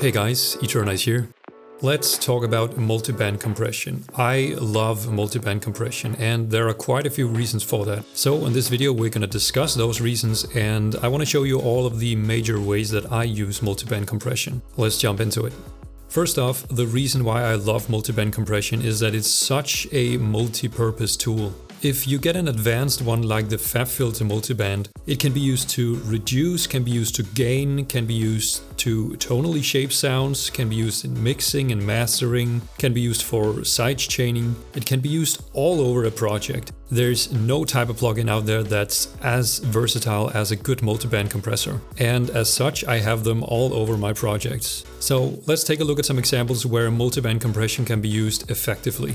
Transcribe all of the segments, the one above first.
Hey guys, Eternize here. Let's talk about multiband compression. I love multiband compression and there are quite a few reasons for that. So in this video we're going to discuss those reasons and I want to show you all of the major ways that I use multiband compression. Let's jump into it. First off, the reason why I love multiband compression is that it's such a multi-purpose tool. If you get an advanced one like the FabFilter multiband, it can be used to reduce, can be used to gain, can be used to tonally shape sounds, can be used in mixing and mastering, can be used for sidechaining. It can be used all over a project. There's no type of plugin out there that's as versatile as a good multiband compressor. And as such, I have them all over my projects. So let's take a look at some examples where multiband compression can be used effectively.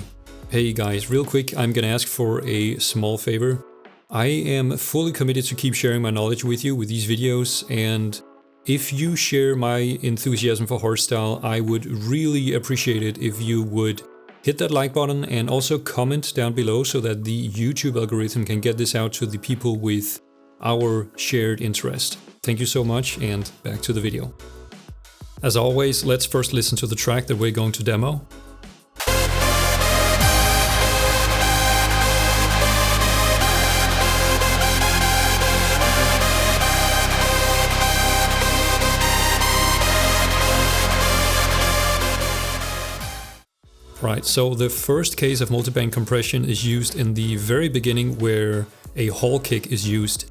Hey guys, real quick, I'm gonna ask for a small favor. I am fully committed to keep sharing my knowledge with you with these videos, and if you share my enthusiasm for hardstyle, I would really appreciate it if you would hit that like button and also comment down below so that the YouTube algorithm can get this out to the people with our shared interest. Thank you so much, and back to the video. As always, let's first listen to the track that we're going to demo. Right, so the first case of multiband compression is used in the very beginning where a hall kick is used.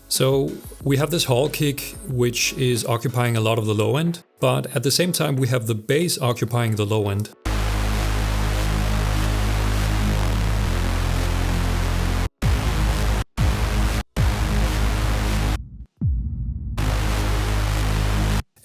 So we have this hall kick which is occupying a lot of the low end, but at the same time we have the bass occupying the low end.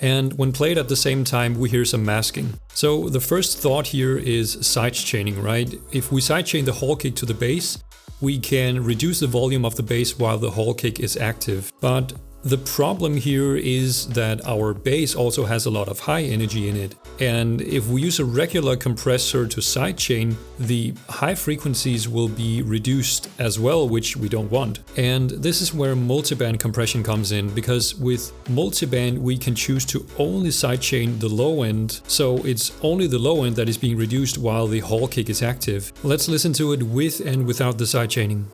And when played at the same time, we hear some masking. So the first thought here is sidechaining, right? If we sidechain the hall kick to the bass, we can reduce the volume of the bass while the hall kick is active. But the problem here is that our bass also has a lot of high energy in it. And if we use a regular compressor to sidechain, the high frequencies will be reduced as well, which we don't want. And this is where multiband compression comes in, because with multiband we can choose to only sidechain the low end, so it's only the low end that is being reduced while the hall kick is active. Let's listen to it with and without the sidechaining.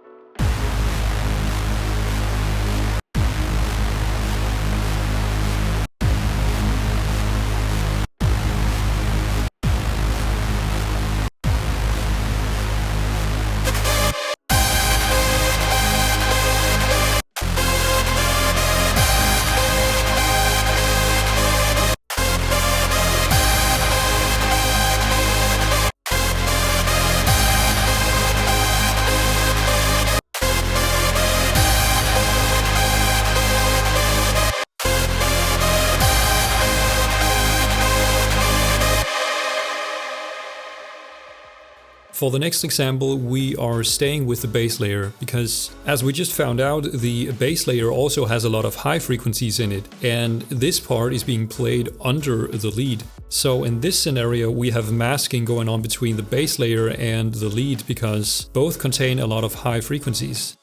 For the next example, we are staying with the bass layer because, as we just found out, the bass layer also has a lot of high frequencies in it, and this part is being played under the lead. So in this scenario, we have masking going on between the bass layer and the lead because both contain a lot of high frequencies.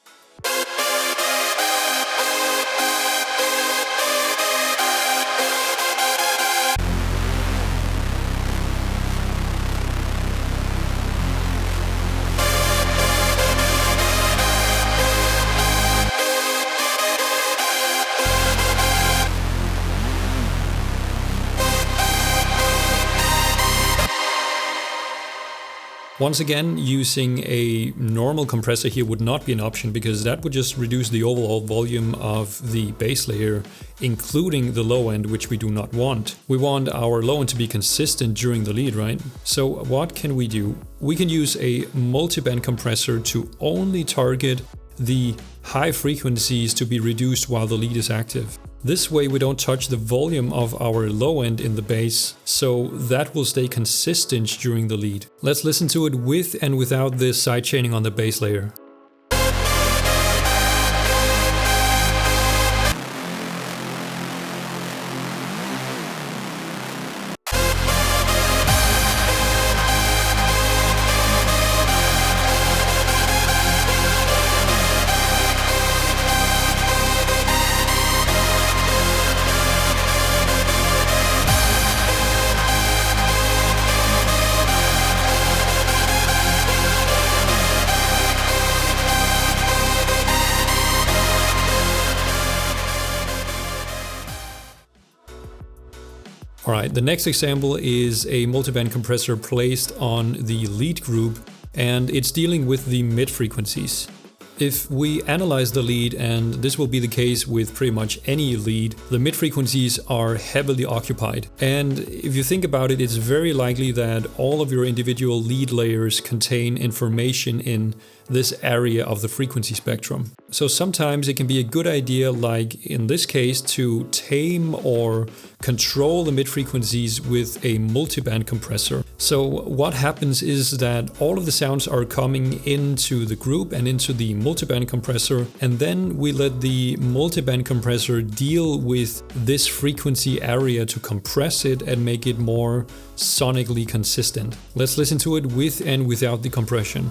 Once again, using a normal compressor here would not be an option because that would just reduce the overall volume of the bass layer, including the low end, which we do not want. We want our low end to be consistent during the lead, right? So what can we do? We can use a multiband compressor to only target the high frequencies to be reduced while the lead is active. This way we don't touch the volume of our low end in the bass, so that will stay consistent during the lead. Let's listen to it with and without this sidechaining on the bass layer. Alright, the next example is a multiband compressor placed on the lead group, and it's dealing with the mid frequencies. If we analyze the lead, and this will be the case with pretty much any lead, the mid frequencies are heavily occupied. And if you think about it, it's very likely that all of your individual lead layers contain information in this area of the frequency spectrum. So sometimes it can be a good idea, like in this case, to tame or control the mid frequencies with a multiband compressor. So what happens is that all of the sounds are coming into the group and into the multiband compressor, and then we let the multiband compressor deal with this frequency area to compress it and make it more sonically consistent. Let's listen to it with and without the compression.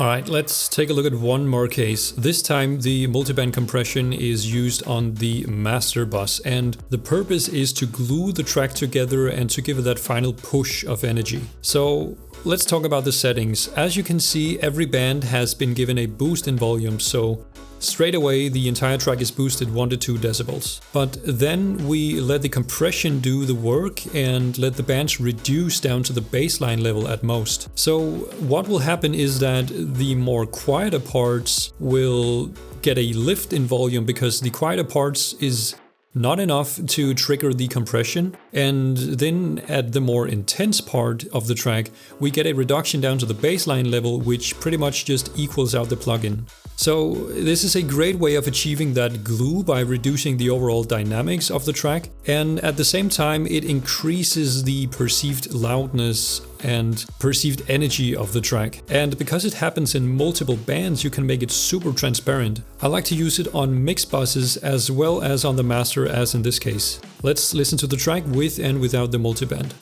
Alright, let's take a look at one more case. This time the multiband compression is used on the master bus, and the purpose is to glue the track together and to give it that final push of energy. So let's talk about the settings. As you can see, every band has been given a boost in volume, so straight away the entire track is boosted 1 to 2 decibels. But then we let the compression do the work and let the bands reduce down to the baseline level at most. So what will happen is that the more quieter parts will get a lift in volume because the quieter parts is not enough to trigger the compression, and then at the more intense part of the track we get a reduction down to the baseline level, which pretty much just equals out the plugin. So this is a great way of achieving that glue by reducing the overall dynamics of the track, and at the same time it increases the perceived loudness and perceived energy of the track. And because it happens in multiple bands, you can make it super transparent. I like to use it on mixed buses as well as on the master, as in this case. Let's listen to the track with and without the multiband.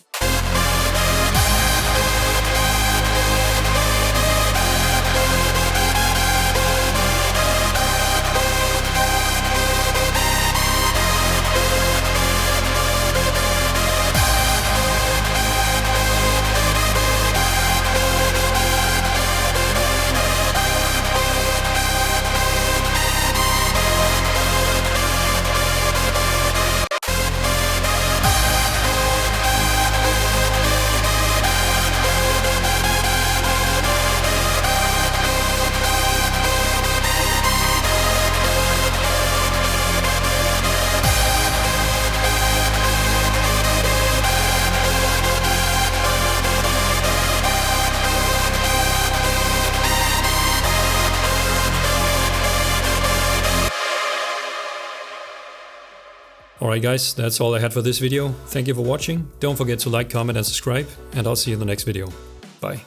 Alright guys, that's all I had for this video. Thank you for watching. Don't forget to like, comment and subscribe, and I'll see you in the next video. Bye.